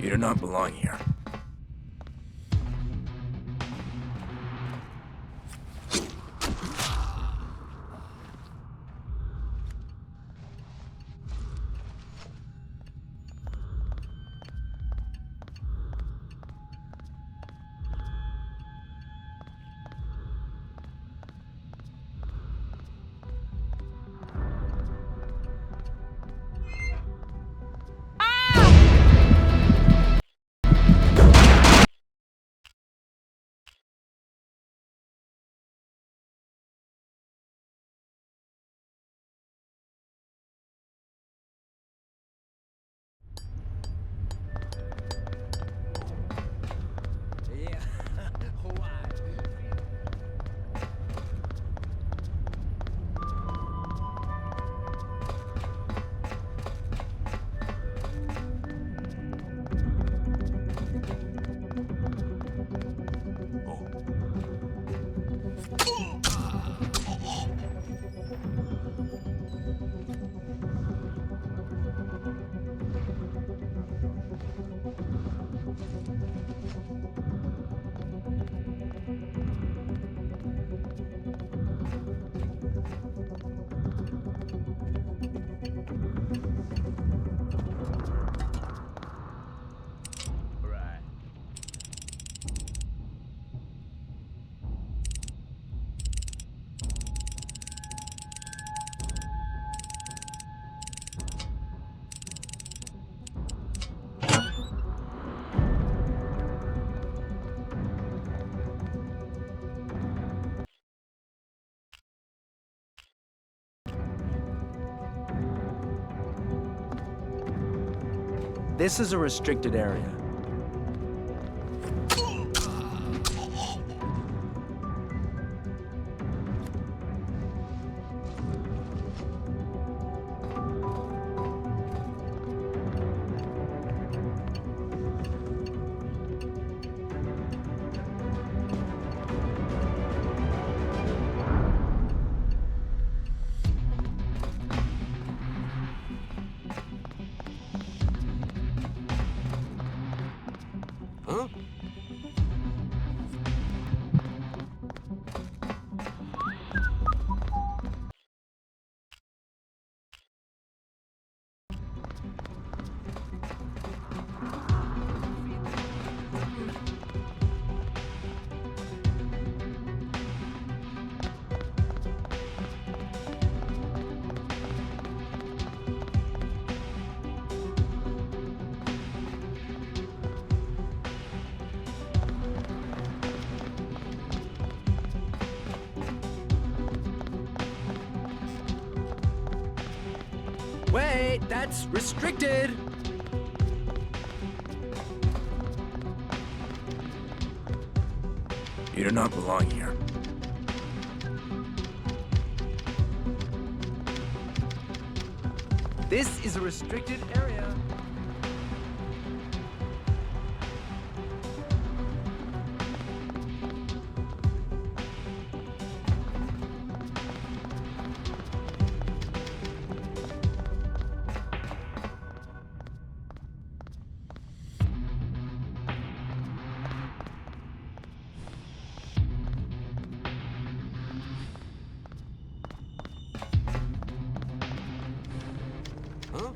You do not belong here. This is a restricted area. Huh? Wait, that's restricted! You do not belong here. This is a restricted area. Huh?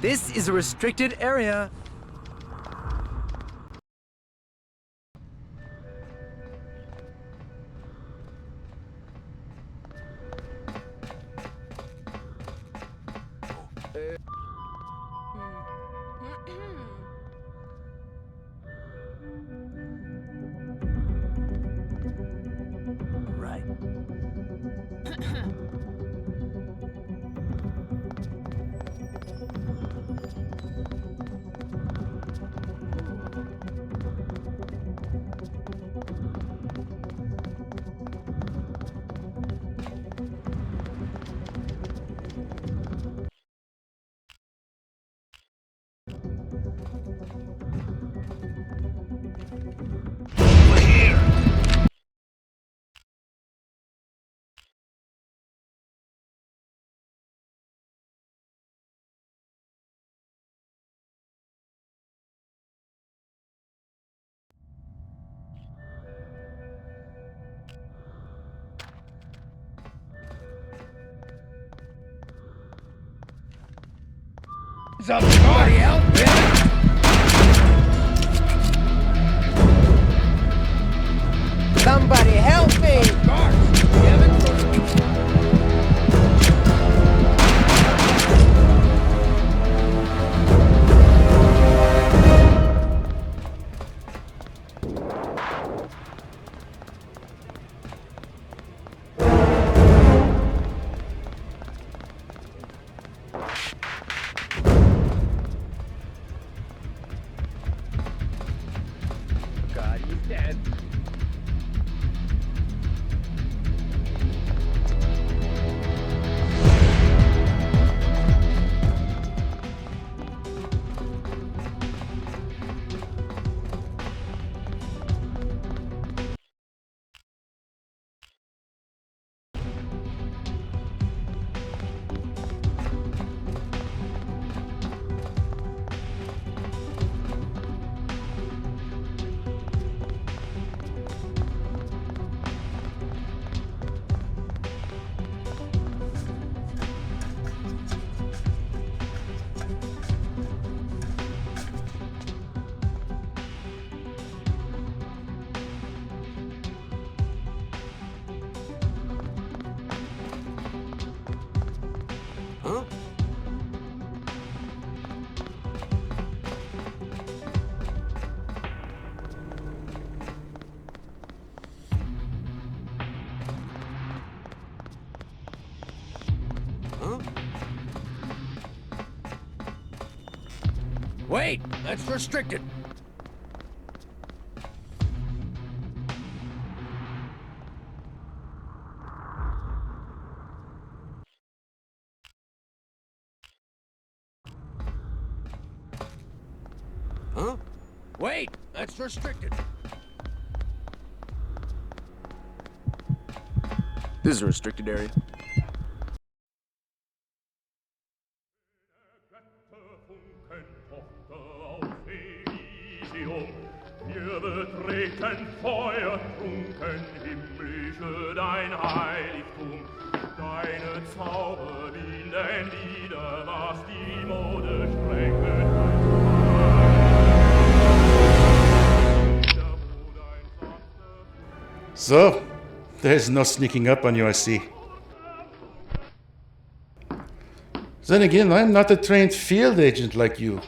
This is a restricted area. Right. Somebody help me! Somebody help me! God, he's dead. Huh? Huh? Wait, that's restricted. Huh? Wait, that's restricted. This is a restricted area. Wir betreten feuertrunken himmlische dein Heiligtum. Deine Zauber binden Lieder, was die Mode strengen. So, there's no sneaking up on you, I see. Then again, I'm not a trained field agent like you.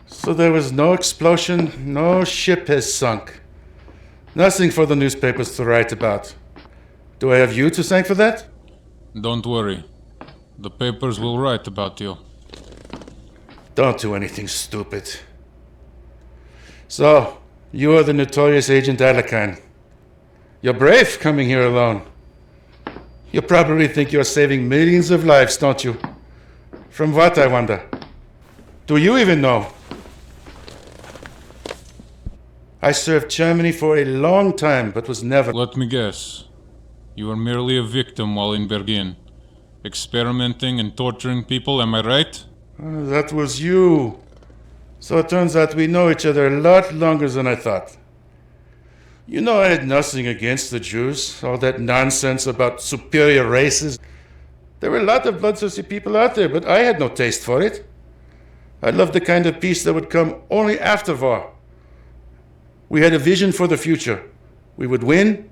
So there was no explosion, no ship has sunk. Nothing for the newspapers to write about. Do I have you to thank for that? Don't worry. The papers will write about you. Don't do anything stupid. So, you are the notorious agent Alekhine. You're brave coming here alone. You probably think you're saving millions of lives, don't you? From what, I wonder? Do you even know? I served Germany for a long time, but was never... Let me guess. You were merely a victim while in Berlin. Experimenting and torturing people, am I right? That was you. So it turns out we know each other a lot longer than I thought. You know I had nothing against the Jews, all that nonsense about superior races. There were a lot of bloodthirsty people out there, but I had no taste for it. I loved the kind of peace that would come only after war. We had a vision for the future. We would win,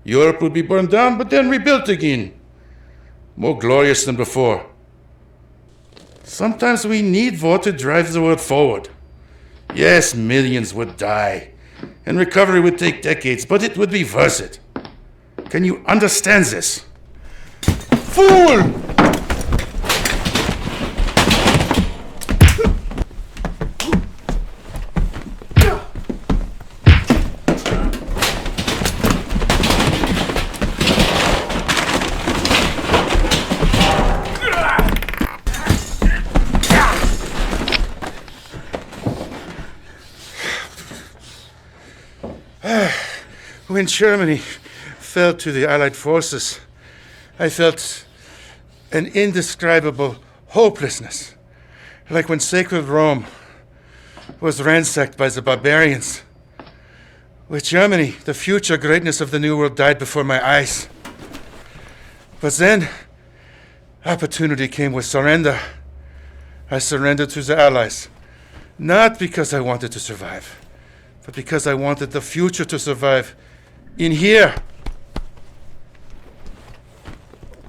Europe would be burned down, but then rebuilt again. More glorious than before. Sometimes we need war to drive the world forward. Yes, millions would die, and recovery would take decades, but it would be worth it. Can you understand this? Fool! When Germany fell to the Allied forces, I felt an indescribable hopelessness, like when sacred Rome was ransacked by the barbarians. With Germany, the future greatness of the New World died before my eyes. But then, Opportunity came with surrender. I surrendered to the Allies. Not because I wanted to survive, but because I wanted the future to survive in here.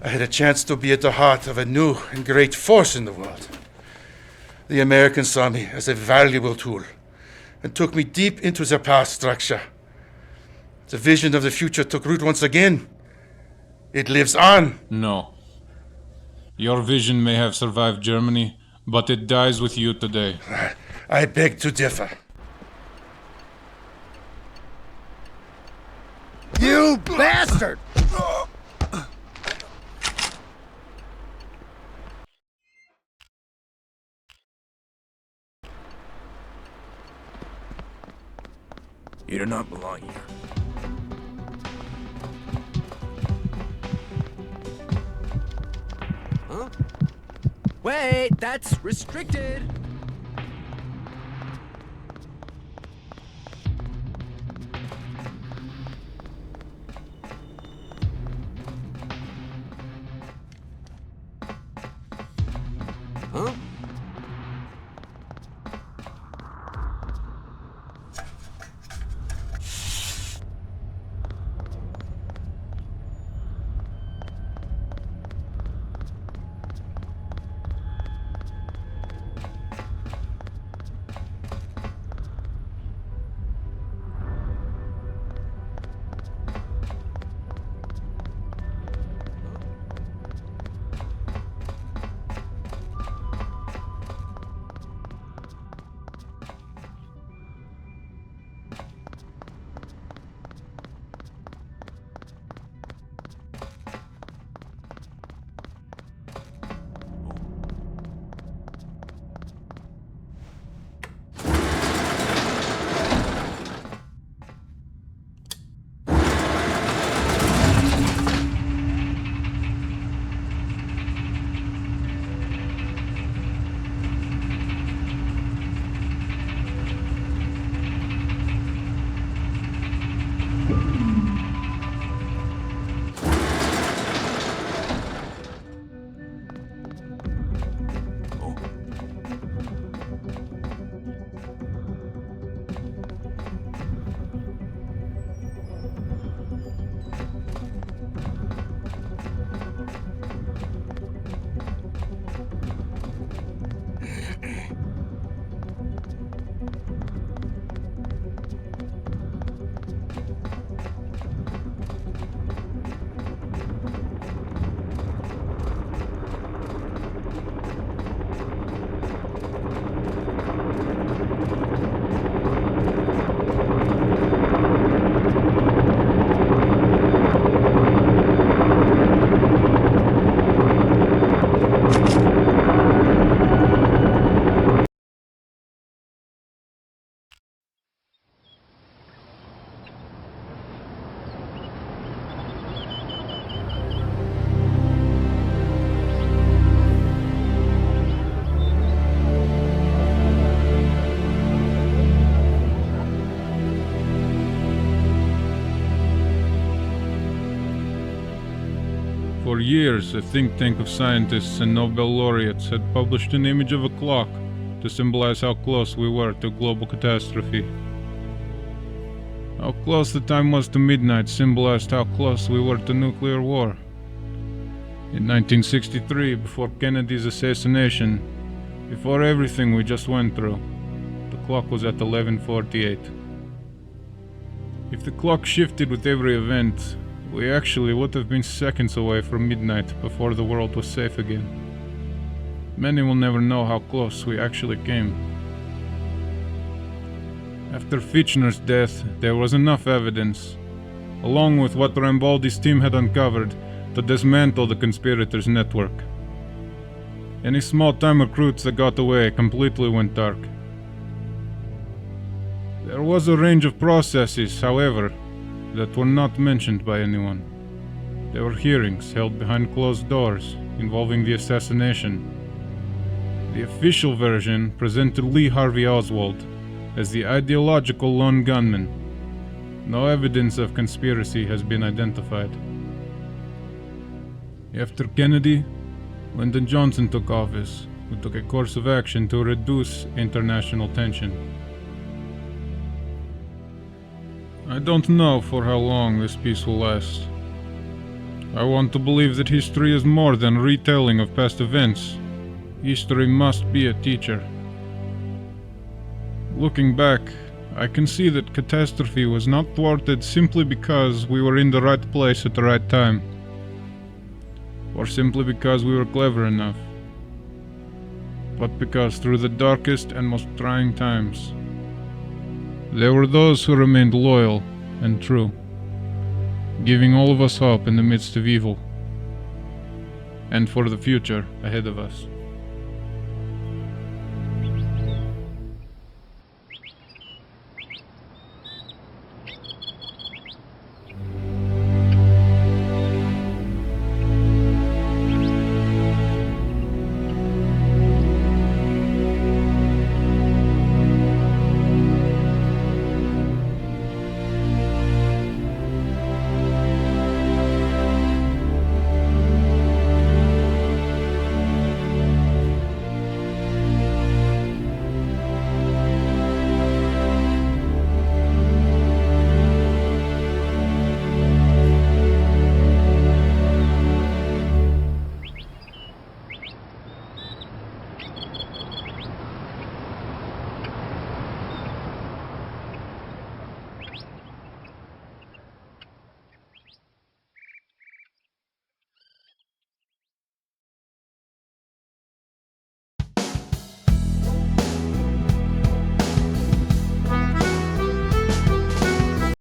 I had a chance to be at the heart of a new and great force in the world. The Americans saw me as a valuable tool and took me deep into their power structure. The vision of the future took root once again. It lives on. No. Your vision may have survived Germany, but it dies with you today. I beg to differ. You bastard! You do not belong here. Huh? Wait, that's restricted. Huh? For years, a think tank of scientists and Nobel laureates had published an image of a clock to symbolize how close we were to global catastrophe. How close the time was to midnight symbolized how close we were to nuclear war. In 1963, before Kennedy's assassination, before everything we just went through, the clock was at 11:48. If the clock shifted with every event, we actually would have been seconds away from midnight before the world was safe again. Many will never know how close we actually came. After Fitchner's death, there was enough evidence, along with what Rambaldi's team had uncovered, to dismantle the conspirators' network. Any small-time recruits that got away completely went dark. There was a range of processes, however, that were not mentioned by anyone. There were hearings held behind closed doors involving the assassination. The official version presented Lee Harvey Oswald as the ideological lone gunman. No evidence of conspiracy has been identified. After Kennedy, Lyndon Johnson took office, who took a course of action to reduce international tension. I don't know for how long this peace will last. I want to believe that history is more than retelling of past events. History must be a teacher. Looking back, I can see that catastrophe was not thwarted simply because we were in the right place at the right time, or simply because we were clever enough, but because through the darkest and most trying times, there were those who remained loyal and true, giving all of us hope in the midst of evil, and for the future ahead of us.